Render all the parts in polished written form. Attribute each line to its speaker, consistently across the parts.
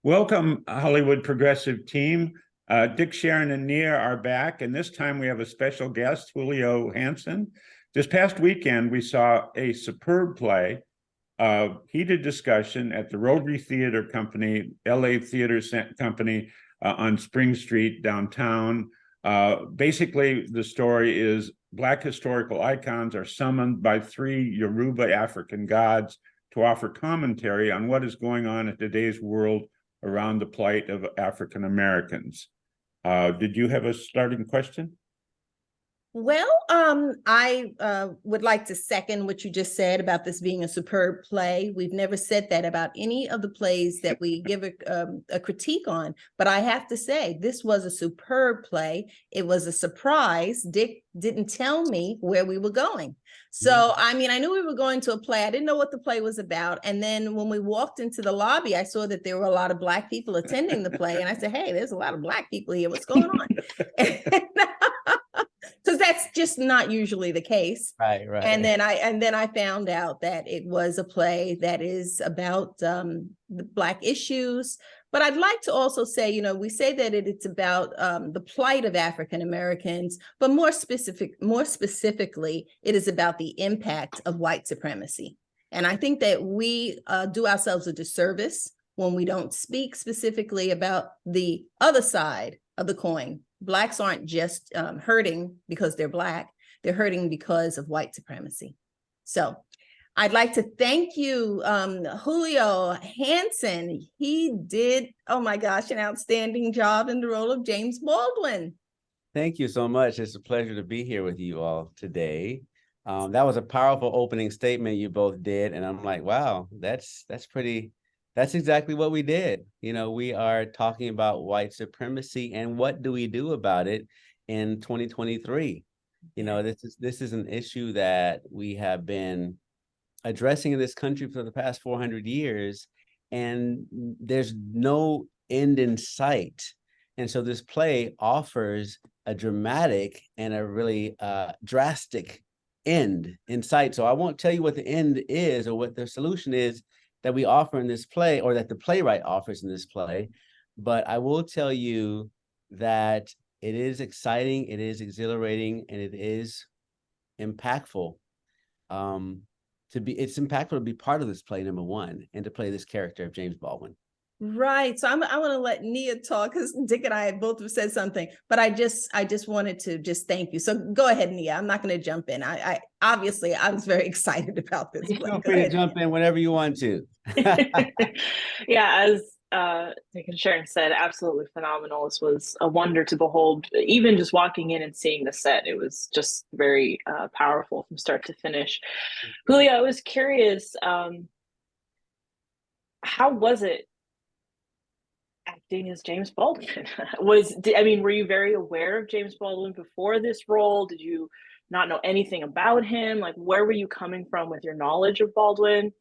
Speaker 1: Welcome, Hollywood Progressive team. Dick, Sharon, and Nia are back, and this time we have a special guest, Julio Hansen. This past weekend, we saw a superb play, heated discussion at the Rotary Theater Company, LA Theater Company on Spring Street downtown. Basically, the story is Black historical icons are summoned by three Yoruba African gods to offer commentary on what is going on in today's world around the plight of African Americans. Did you have a starting question?
Speaker 2: Well, I would like to second what you just said about this being a superb play. We've never said that about any of the plays that we give a critique on, but I have to say this was a superb play. It was a surprise. Dick didn't tell me where we were going. So, I mean, I knew we were going to a play. I didn't know what the play was about. And then when we walked into the lobby, I saw that there were a lot of Black people attending the play. And I said, hey, there's a lot of Black people here. What's going on? Because that's just not usually the case.
Speaker 3: Right.
Speaker 2: And then I found out that it was a play that is about the Black issues. But I'd like to also say, you know, we say that it's about the plight of African Americans, but more specifically, it is about the impact of white supremacy. And I think that we do ourselves a disservice when we don't speak specifically about the other side of the coin. Blacks aren't just hurting because they're Black, they're hurting because of white supremacy. So I'd like to thank you, Julio Hansen. He did, oh my gosh, an outstanding job in the role of James Baldwin. Thank
Speaker 3: you so much. It's a pleasure to be here with you all today. That was a powerful opening statement you both did. And I'm like, wow, that's exactly what we did. You know, we are talking about white supremacy and what do we do about it in 2023? You know, this is an issue that we have been addressing in this country for the past 400 years, and there's no end in sight. And so this play offers a dramatic and a really drastic end in sight. So I won't tell you what the end is or what the solution is that we offer in this play, or that the playwright offers in this play. But I will tell you that it is exciting, it is exhilarating, and it is impactful. It's impactful to be part of this play, number one, and to play this character of James Baldwin.
Speaker 2: Right. So I want to let Nia talk, because Dick and I both have said something, but I just wanted to just thank you. So go ahead, Nia. I'm not going to jump in. I obviously I was very excited about this.
Speaker 3: Feel free to jump in whenever you want to.
Speaker 4: Yeah, as Dick and Sharon said, absolutely phenomenal. This was a wonder to behold. Even just walking in and seeing the set, it was just very powerful from start to finish. Julio, I was curious, how was it acting as James Baldwin? Were you very aware of James Baldwin before this role? Did you not know anything about him? Like, where were you coming from with your knowledge of Baldwin?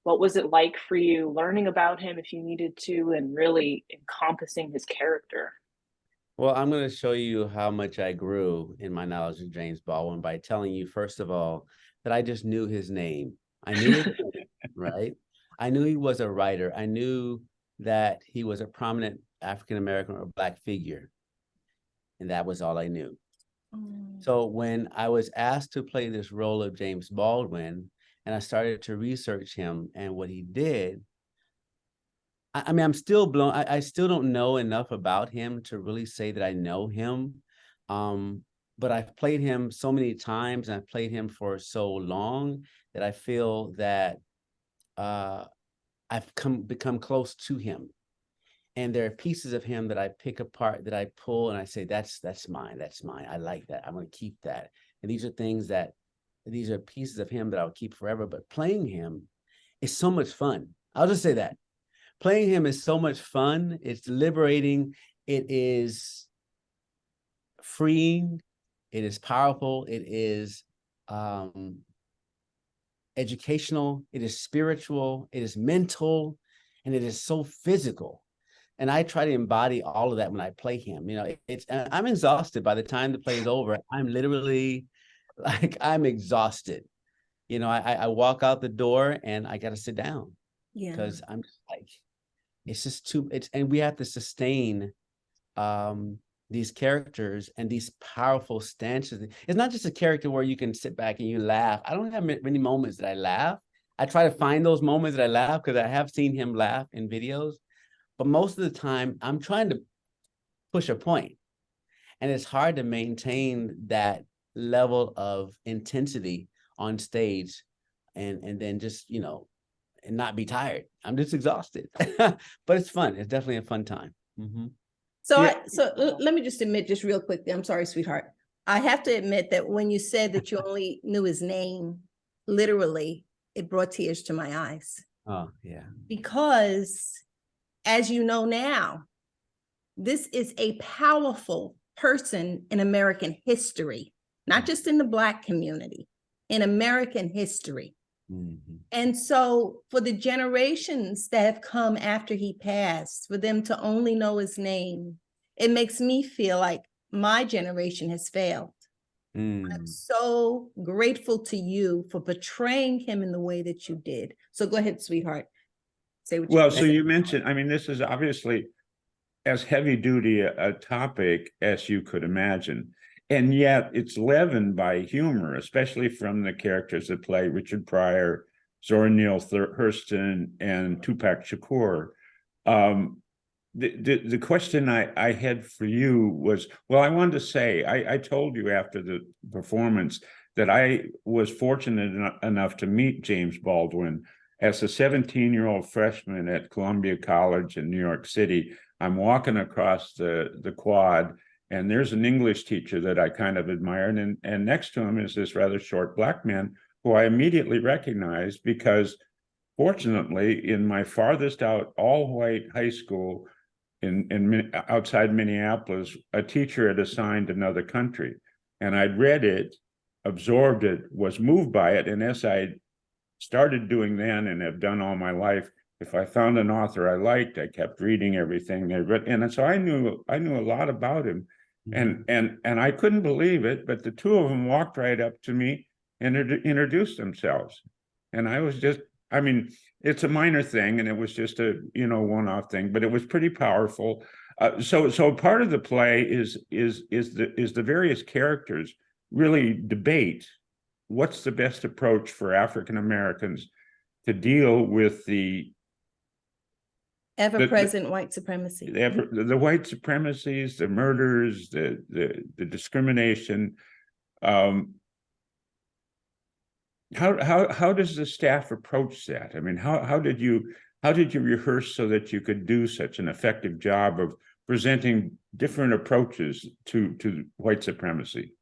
Speaker 4: What was it like for you learning about him, if you needed to, and really encompassing his character?
Speaker 3: Well, I'm going to show you how much I grew in my knowledge of James Baldwin by telling you, first of all, that I just knew his name. I knew his name, right? I knew he was a writer. I knew that he was a prominent African-American or Black figure. And that was all I knew. So when I was asked to play this role of James Baldwin, and I started to research him and what he did, I mean, I'm still blown. I still don't know enough about him to really say that I know him. But I've played him so many times, and I've played him for so long that I feel that I've become close to him. And there are pieces of him that I pick apart, that I pull, and I say, that's mine. I like that. I'm going to keep that. And these are pieces of him that I'll keep forever. But playing him is so much fun. I'll just say that. Playing him is so much fun. It's liberating. It is freeing. It is powerful. It is educational. It is spiritual. It is mental. And it is so physical. And I try to embody all of that when I play him. You know, I'm exhausted by the time the play is over. I'm literally I'm exhausted. You know, I walk out the door and I got to sit down. Yeah. Because I'm just like, it's just too, and we have to sustain these characters and these powerful stances. It's not just a character where you can sit back and you laugh. I don't have many moments that I laugh. I try to find those moments that I laugh because I have seen him laugh in videos, but most of the time I'm trying to push a point, and it's hard to maintain that level of intensity on stage and then just, you know, and not be tired. I'm just exhausted, but it's fun. It's definitely a fun time.
Speaker 2: So,
Speaker 1: Yeah.
Speaker 2: let me just admit, just real quickly, I'm sorry, sweetheart. I have to admit that when you said that you only knew his name, literally, it brought tears to my eyes.
Speaker 3: Oh, yeah.
Speaker 2: Because, as you know now, this is a powerful person in American history, not just in the Black community, in American history. And so for the generations that have come after he passed, for them to only know his name, it makes me feel like my generation has failed. I'm so grateful to you for portraying him in the way that you did. So go ahead, sweetheart. Say what you
Speaker 1: Well,
Speaker 2: want.
Speaker 1: so you mentioned, I mean, this is obviously as heavy duty a topic as you could imagine. And yet it's leavened by humor, especially from the characters that play Richard Pryor, Zora Neale Hurston, and Tupac Shakur. The question I had for you was, well, I wanted to say, I told you after the performance that I was fortunate enough to meet James Baldwin as a 17-year-old freshman at Columbia College in New York City. I'm walking across the quad, and there's an English teacher that I kind of admired, and next to him is this rather short Black man who I immediately recognized because, fortunately, in my farthest out all-white high school in outside Minneapolis, a teacher had assigned another country, and I'd read it, absorbed it, was moved by it, and as I started doing then and have done all my life, if I found an author I liked, I kept reading everything they read, and so I knew a lot about him, and I couldn't believe it. But the two of them walked right up to me and introduced themselves, and I was just, I mean, it's a minor thing, and it was just a one-off thing, but it was pretty powerful. So part of the play is the various characters really debate what's the best approach for African Americans to deal with the
Speaker 2: Ever-present white supremacy.
Speaker 1: the white supremacies, the murders, the discrimination. How does the staff approach that? I mean, how did you rehearse so that you could do such an effective job of presenting different approaches to white supremacy?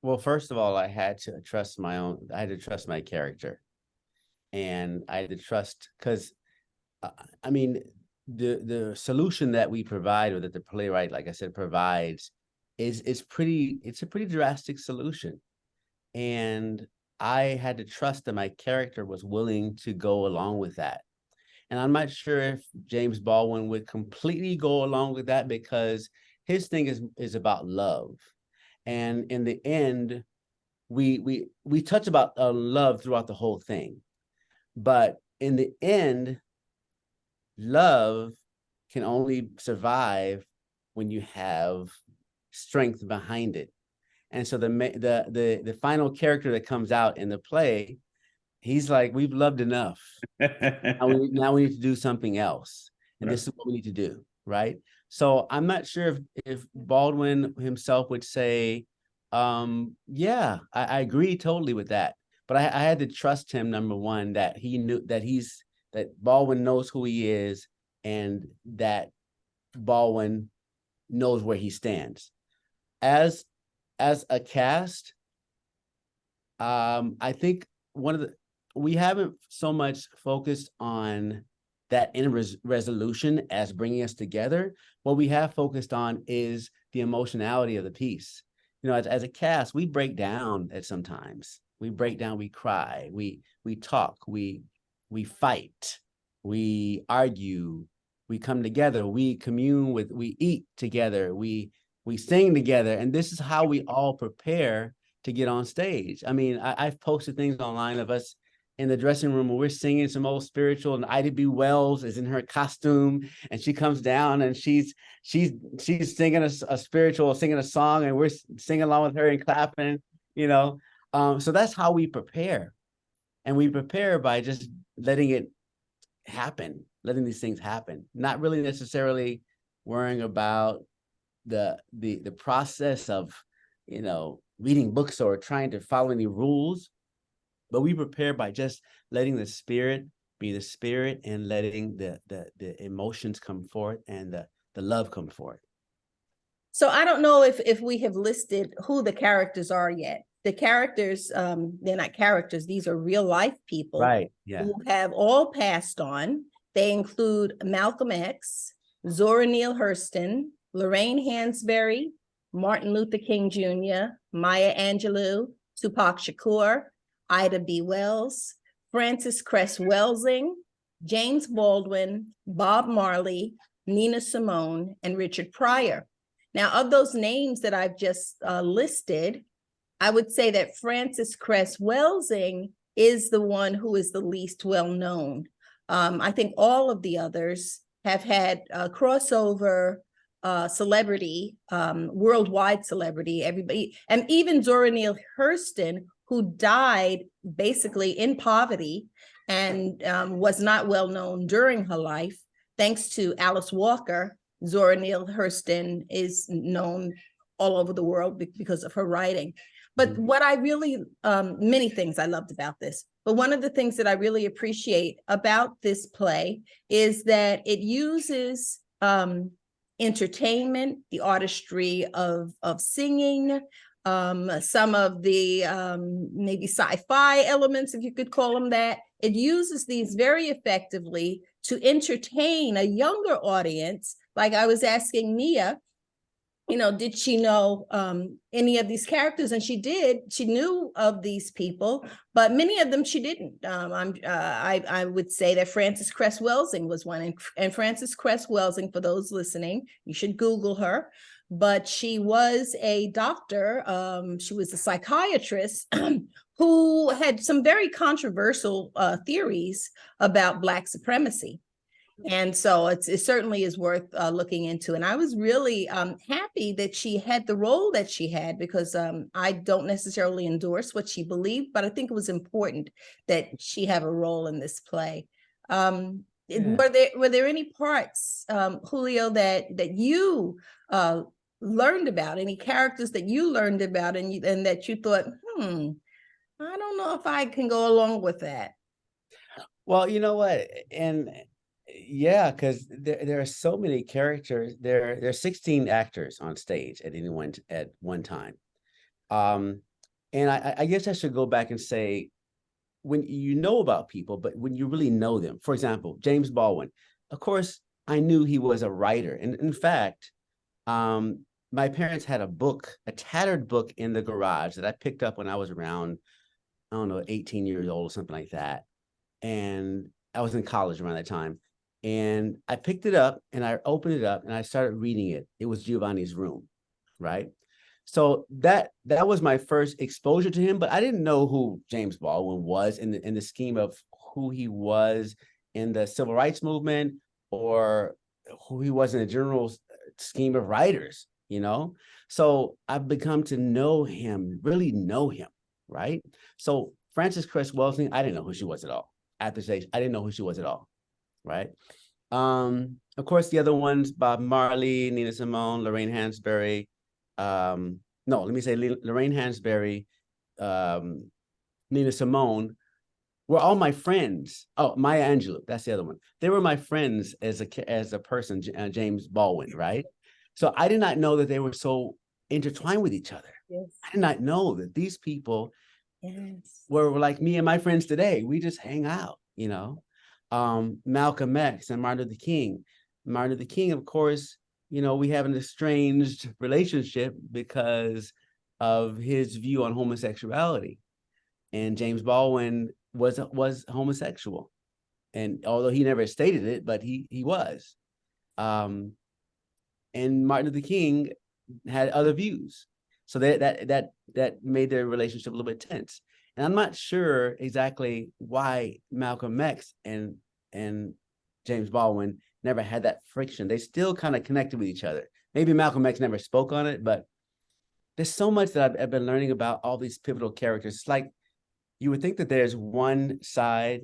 Speaker 3: Well, first of all, I had to trust my character, and I had to trust, because I mean, the solution that we provide, or that the playwright, like I said, provides, it's a pretty drastic solution, and I had to trust that my character was willing to go along with that. And I'm not sure if James Baldwin would completely go along with that, because his thing is about love. And in the end, we touch about love throughout the whole thing. But in the end, love can only survive when you have strength behind it. And so the final character that comes out in the play, he's like, we've loved enough. Now we need to do something else. And this is what we need to do, right? So I'm not sure if Baldwin himself would say, yeah, I agree totally with that. But I had to trust him, number one, that he knew that Baldwin knows who he is, and that Baldwin knows where he stands. As a cast, I think we haven't so much focused on that end resolution as bringing us together. What we have focused on is the emotionality of the piece. You know, as a cast, we break down at sometimes. We break down, we cry, we talk, we fight, we argue, we come together, we commune we eat together, we sing together. And this is how we all prepare to get on stage. I mean, I've posted things online of us in the dressing room and we're singing some old spiritual, and Ida B. Wells is in her costume and she comes down and she's singing a spiritual, singing a song, and we're singing along with her and clapping, you know. So that's how we prepare. And we prepare by just letting it happen, letting these things happen, not really necessarily worrying about the process of, you know, reading books or trying to follow any rules. But we prepare by just letting the spirit be the spirit and letting the emotions come forth and the love come forth.
Speaker 2: So I don't know if we have listed who the characters are yet. The characters, they're not characters, these are real life people,
Speaker 3: Right. Yeah.
Speaker 2: who have all passed on. They include Malcolm X, Zora Neale Hurston, Lorraine Hansberry, Martin Luther King Jr., Maya Angelou, Tupac Shakur, Ida B. Wells, Frances Cress Welsing, James Baldwin, Bob Marley, Nina Simone, and Richard Pryor. Now, of those names that I've just listed, I would say that Frances Cress Welsing is the one who is the least well known. I think all of the others have had a crossover celebrity, worldwide celebrity, everybody, and even Zora Neale Hurston, who died basically in poverty and was not well known during her life. Thanks to Alice Walker, Zora Neale Hurston is known all over the world because of her writing. But what I really, many things I loved about this, but one of the things that I really appreciate about this play is that it uses entertainment, the artistry of singing, some of the maybe sci-fi elements, if you could call them that. It uses these very effectively to entertain a younger audience. Like I was asking Nia, you know, did she know any of these characters? And she did. She knew of these people, but many of them she didn't. I would say that Frances Cress Welsing was one, and Frances Cress Welsing, for those listening, you should Google her. But she was a doctor. She was a psychiatrist who had some very controversial theories about Black supremacy. And so it certainly is worth looking into. And I was really happy that she had the role that she had, because I don't necessarily endorse what she believed, but I think it was important that she have a role in this play. Were there any parts, Julio, that you learned about, any characters that you learned about and that you thought, I don't know if I can go along with that?
Speaker 3: Well, you know what? And yeah, because there are so many characters. There are 16 actors on stage at one time. And I guess I should go back and say, when you know about people, but when you really know them, for example, James Baldwin, of course, I knew he was a writer. And in fact, my parents had a tattered book in the garage that I picked up when I was around, I don't know, 18 years old or something like that. And I was in college around that time. And I picked it up and I opened it up and I started reading it. It was Giovanni's Room, right? So that was my first exposure to him, but I didn't know who James Baldwin was in the scheme of who he was in the civil rights movement, or who he was in the general scheme of writers, you know? So I've become to know him, really know him, right? So Frances Cress Welsing, I didn't know who she was at all. At this age, I didn't know who she was at all. Right. Of course, the other ones, Bob Marley, Nina Simone, Lorraine Hansberry. No, let me say Lorraine Hansberry, Nina Simone were all my friends. Oh, Maya Angelou, that's the other one. They were my friends as a person, James Baldwin, right? So I did not know that they were so intertwined with each other.
Speaker 2: Yes.
Speaker 3: I did not know that these people
Speaker 2: Yes.
Speaker 3: were like me and my friends today. We just hang out, you know. Malcolm X and Martin Luther King. Martin Luther King, of course, you know, we have an estranged relationship because of his view on homosexuality. And James Baldwin was homosexual. And although he never stated it, but he was. And Martin Luther King had other views. So that made their relationship a little bit tense. And I'm not sure exactly why Malcolm X and James Baldwin never had that friction. They still kind of connected with each other. Maybe Malcolm X never spoke on it, but there's so much that I've been learning about all these pivotal characters. It's like you would think that there's one side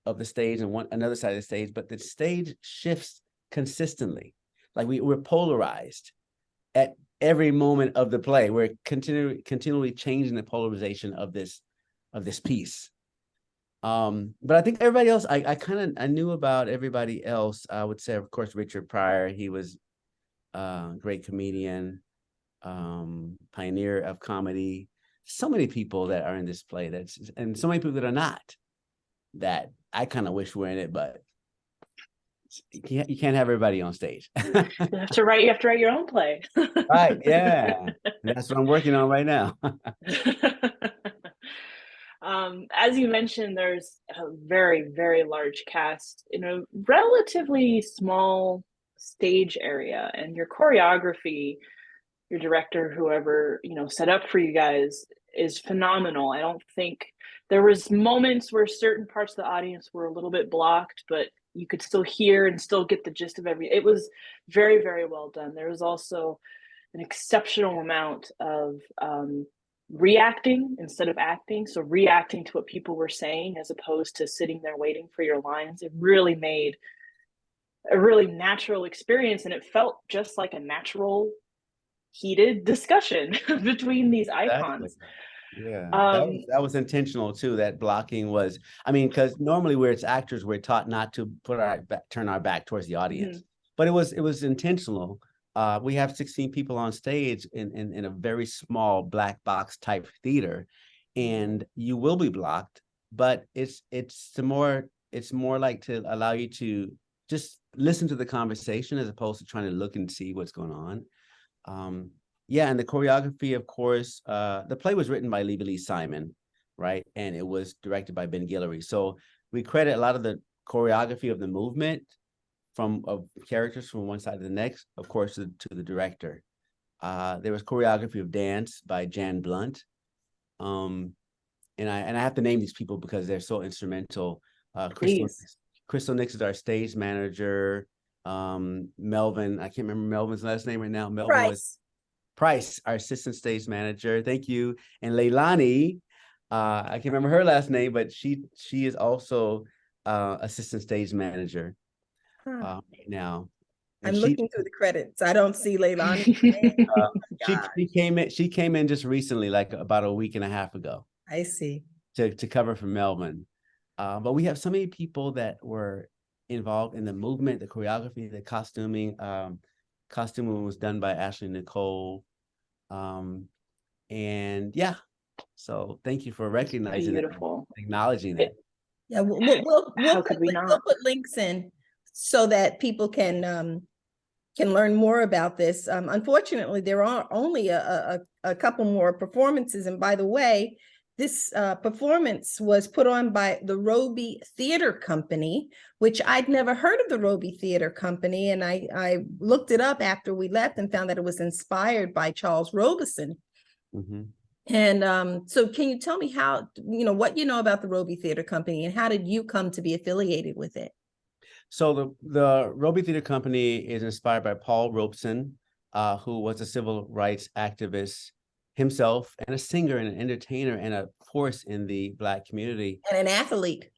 Speaker 3: of the stage and another side of the stage, but the stage shifts consistently. Like we're polarized at every moment of the play. We're continually changing the polarization of this piece. But I think everybody else, I knew about everybody else. I would say, of course, Richard Pryor. He was a great comedian, pioneer of comedy. So many people that are in this play and so many people that are not, that I kind of wish were in it, but you can't have everybody on stage.
Speaker 4: You have to write your own play.
Speaker 3: Right, yeah. That's what I'm working on right now.
Speaker 4: As you mentioned, there's a very, very large cast in a relatively small stage area, and your choreography, your director, whoever, set up for you guys is phenomenal. I don't think there was moments where certain parts of the audience were a little bit blocked, but you could still hear and still get the gist of it was very, very well done. There was also an exceptional amount of reacting instead of acting. So reacting to what people were saying as opposed to sitting there waiting for your lines. It really made a really natural experience, and it felt just like a natural heated discussion between these icons.
Speaker 3: Exactly. Yeah, that was intentional too. That blocking was, because normally where it's actors, we're taught not to turn our back towards the audience, but it was intentional. We have 16 people on stage in a very small black box type theater, and you will be blocked, but it's more like to allow you to just listen to the conversation as opposed to trying to look and see what's going on. Yeah, and the choreography, of course, the play was written by Lee Simon, right? And it was directed by Ben Guillory. So we credit a lot of the choreography of the movement of characters from one side to the next, of course, to the director. There was choreography of dance by Jan Blunt. And I have to name these people because they're so instrumental. Crystal Nix is our stage manager. Melvin, I can't remember Melvin's last name right now. Melvin Price, our assistant stage manager. Thank you. And Leilani, I can't remember her last name, but she is also assistant stage manager right now. And
Speaker 2: I'm looking through the credits. I don't see Leilani.
Speaker 3: She came in just recently, like about a week and a half ago.
Speaker 2: I see.
Speaker 3: To cover for Melvin. But we have so many people that were involved in the movement, the choreography, the costuming. Costuming was done by Ashley Nicole. And yeah, so thank you for recognizing it, acknowledging it.
Speaker 2: Yeah, we'll put links in so that people can learn more about this. Unfortunately, there are only a couple more performances. And by the way, this performance was put on by the Roby Theater Company, which I'd never heard of the Roby Theater Company. And I looked it up after we left and found that it was inspired by Charles Robison. And so can you tell me how, what you know about the Roby Theater Company and how did you come to be affiliated with it?
Speaker 3: So the Roby Theater Company is inspired by Paul Robeson, who was a civil rights activist himself, and a singer and an entertainer and a force in the Black community.
Speaker 2: And an athlete.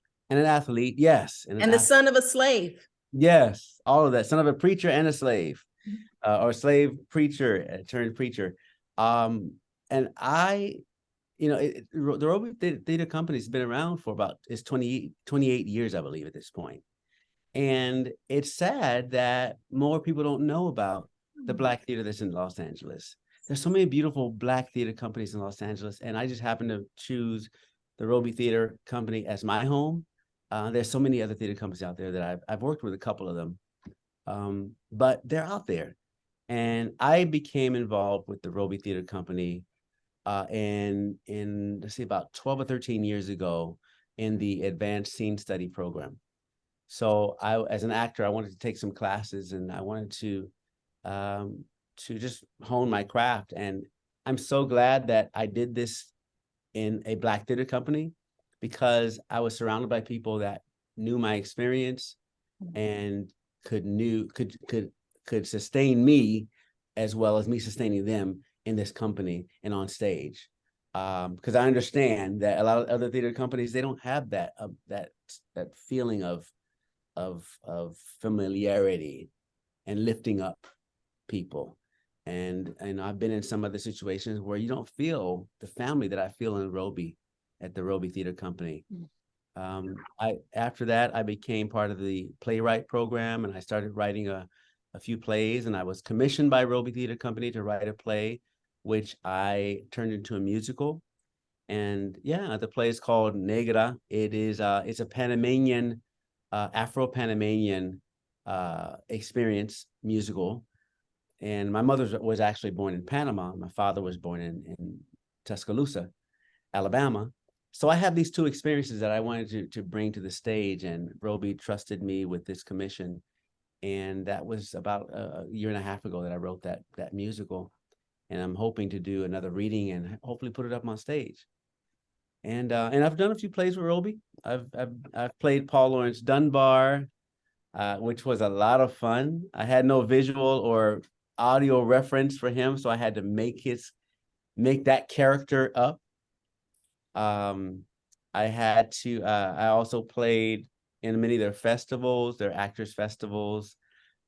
Speaker 3: Yes.
Speaker 2: And the son of a slave.
Speaker 3: Yes, all of that. Son of a preacher and a slave, or slave preacher turned preacher. And the Roby Theater Company has been around for it's 28 years, I believe, at this point. And it's sad that more people don't know about the Black theater that's in Los Angeles. There's so many beautiful Black theater companies in Los Angeles, and I just happen to choose the Roby Theater Company as my home. There's so many other theater companies out there that I've worked with a couple of them, but they're out there. And I became involved with the Roby Theater Company in let's see, about 12 or 13 years ago in the advanced scene study program. So as an actor, I wanted to take some classes, and I wanted to just hone my craft. And I'm so glad that I did this in a Black theater company because I was surrounded by people that knew my experience and could sustain me as well as me sustaining them in this company and on stage. Because I understand that a lot of other theater companies, they don't have that that feeling of familiarity and lifting up people. And I've been in some other situations where you don't feel the family that I feel in Roby at the Roby Theater Company. After that, I became part of the playwright program, and I started writing a few plays, and I was commissioned by Roby Theater Company to write a play, which I turned into a musical. And yeah, the play is called Negra. It's a Panamanian, Afro-Panamanian experience musical. And my mother was actually born in Panama. My father was born in Tuscaloosa, Alabama. So I have these two experiences that I wanted to bring to the stage, and Roby trusted me with this commission. And that was about a year and a half ago that I wrote that musical. And I'm hoping to do another reading and hopefully put it up on stage. And I've done a few plays with Roby. I've played Paul Laurence Dunbar, which was a lot of fun. I had no visual or audio reference for him, so I had to make that character up. I also played in many of their festivals, their actors festivals,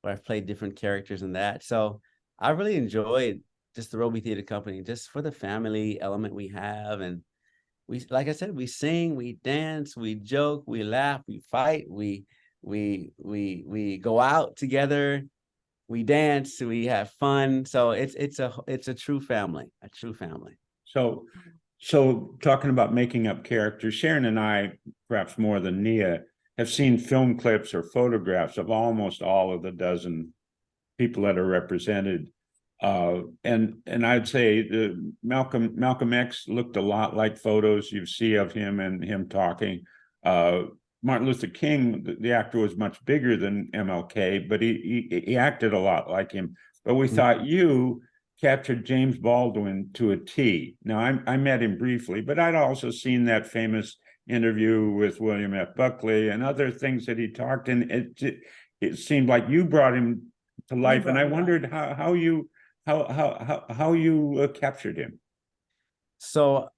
Speaker 3: where I've played different characters in that. So I really enjoyed just the Roby Theater Company, just for the family element we have. And we, like I said, we sing, we dance, we joke, we laugh, we fight, we go out together, we dance, we have fun. So it's a true family, a true family.
Speaker 1: So talking about making up characters, Sharon and I, perhaps more than Nia, have seen film clips or photographs of almost all of the dozen people that are represented. And I'd say the Malcolm X looked a lot like photos you see of him and him talking. Martin Luther King, the actor, was much bigger than MLK, but he acted a lot like him. But we thought you captured James Baldwin to a T. Now, I met him briefly, but I'd also seen that famous interview with William F. Buckley and other things that he talked, and it seemed like you brought him to life. And I wondered how you captured him.
Speaker 3: So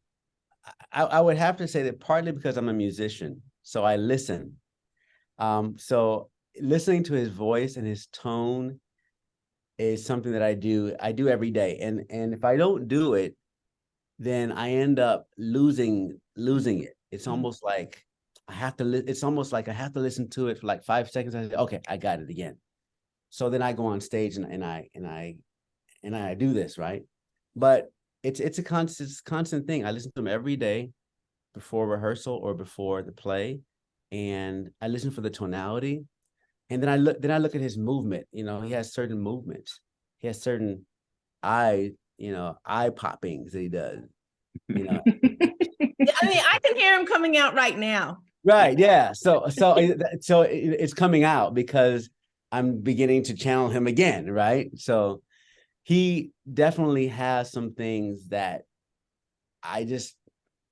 Speaker 3: I would have to say that partly because I'm a musician, so I listen. So listening to his voice and his tone is something that I do every day. And if I don't do it, then I end up losing it. It's almost like I have to listen to it for like 5 seconds. I say, okay, I got it again. So then I go on stage and I do this, right? But it's a constant thing. I listen to him every day before rehearsal or before the play, and I listen for the tonality. And then I look at his movement. You know, he has certain movements. He has certain eye poppings that he does. You know.
Speaker 2: I mean, I can hear him coming out right now.
Speaker 3: Right. Yeah. So it's coming out because I'm beginning to channel him again. Right. So he definitely has some things that I just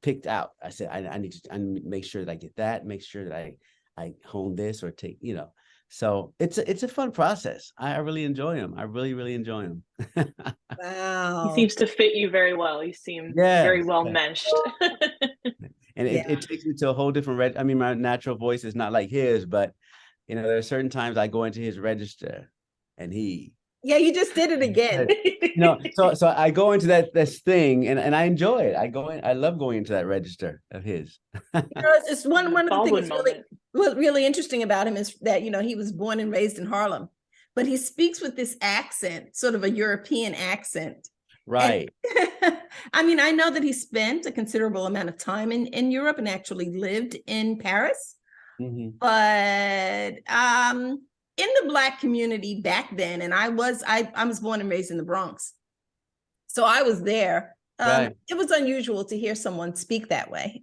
Speaker 3: picked out. I said, I need to make sure that I get that, make sure that I hone this or take, So it's a fun process. I really enjoy him. I really, really enjoy him.
Speaker 2: Wow.
Speaker 4: He seems to fit you very well. You seem very well meshed.
Speaker 3: And it takes me to a whole different I mean, my natural voice is not like his, but there are certain times I go into his register and
Speaker 2: yeah, you just did it again.
Speaker 3: So I go into this thing and I enjoy it. I love going into that register of his.
Speaker 2: It's one of the things that's really interesting about him is that, he was born and raised in Harlem, but he speaks with this accent, sort of a European accent.
Speaker 3: Right.
Speaker 2: And, I mean, I know that he spent a considerable amount of time in Europe and actually lived in Paris. Mm-hmm. But in the Black community back then, and I was born and raised in the Bronx, so I was there. Right. It was unusual to hear someone speak that way.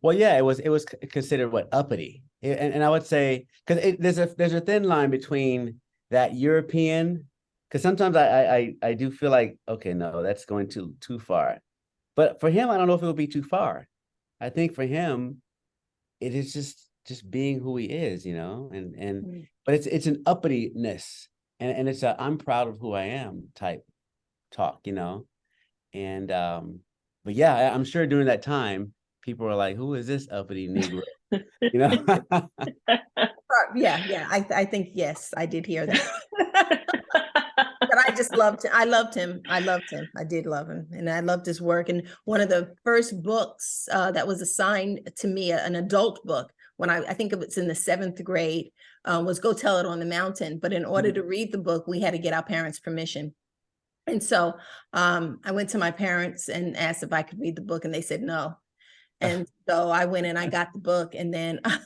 Speaker 3: Well, yeah, it was considered uppity, and I would say because there's a thin line between that European, because sometimes I do feel like, okay, no, that's going too far, But for him, I don't know if it would be too far. I think for him, it is just being who he is, and but it's an uppityness, and it's a I'm proud of who I am type talk, and but yeah, I'm sure during that time people were like, who is this uppity Negro?
Speaker 2: Yeah. I think, yes, I did hear that. But I just loved him. I loved him. I did love him. And I loved his work. And one of the first books that was assigned to me, an adult book, when I think it was in the 7th grade, was Go Tell It on the Mountain. But in order to read the book, we had to get our parents' permission. And so I went to my parents and asked if I could read the book, and they said no. And so I went and I got the book, and then I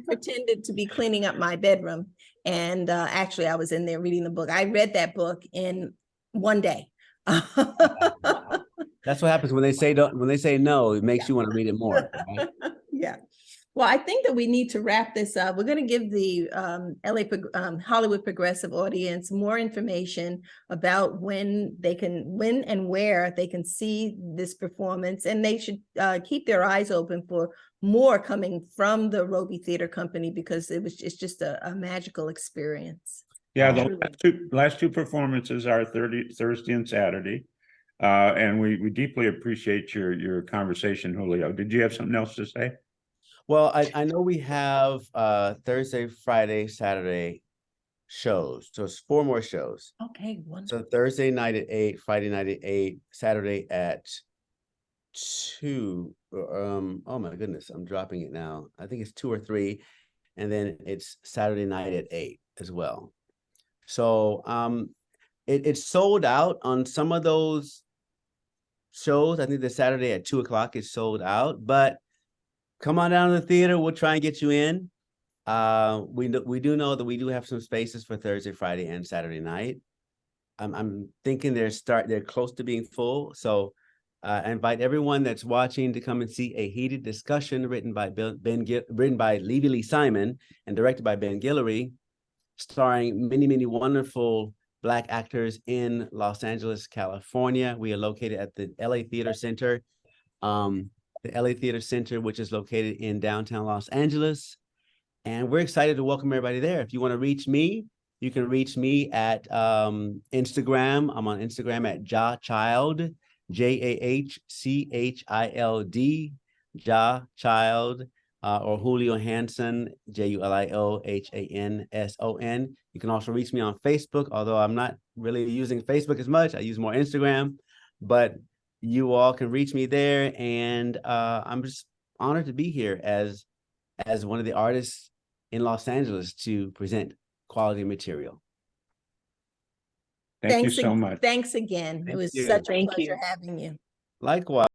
Speaker 2: pretended to be cleaning up my bedroom. And actually, I was in there reading the book. I read that book in one day.
Speaker 3: That's what happens when they say don't. When they say no, it makes you want to read it more. Right?
Speaker 2: Yeah. Well, I think that we need to wrap this up. We're going to give the Hollywood Progressive audience more information about when and where they can see this performance, and they should keep their eyes open for more coming from the Roby Theater Company, because it's just a magical experience.
Speaker 1: Yeah, the last two performances are Thursday and Saturday. And we deeply appreciate your conversation, Julio. Did you have something else to say?
Speaker 3: Well, I know we have Thursday, Friday, Saturday shows. So it's 4 more shows.
Speaker 2: Okay, wonderful.
Speaker 3: So Thursday night at 8, Friday night at 8, Saturday at 2. Oh my goodness, I'm dropping it now. I think it's 2 or 3, and then it's Saturday night at 8 as well. So it's sold out on some of those shows. I think the Saturday at 2:00 is sold out, but come on down to the theater. We'll try and get you in. We do know that we do have some spaces for Thursday, Friday, and Saturday night. I'm thinking they're close to being full. So I invite everyone that's watching to come and see A Heated Discussion, written by Levy Lee Simon and directed by Ben Guillory, starring many, many wonderful Black actors in Los Angeles, California. We are located at the LA Theater Center. The LA Theater Center, which is located in downtown Los Angeles. And we're excited to welcome everybody there. If you want to reach me, you can reach me at Instagram. I'm on Instagram at JahChild, JahChild, JahChild, or Julio Hanson, JulioHanson. You can also reach me on Facebook, although I'm not really using Facebook as much. I use more Instagram, but you all can reach me there, and I'm just honored to be here as one of the artists in Los Angeles to present quality material.
Speaker 1: Thank you so much.
Speaker 2: Thanks again. It was such a pleasure having you.
Speaker 3: Likewise.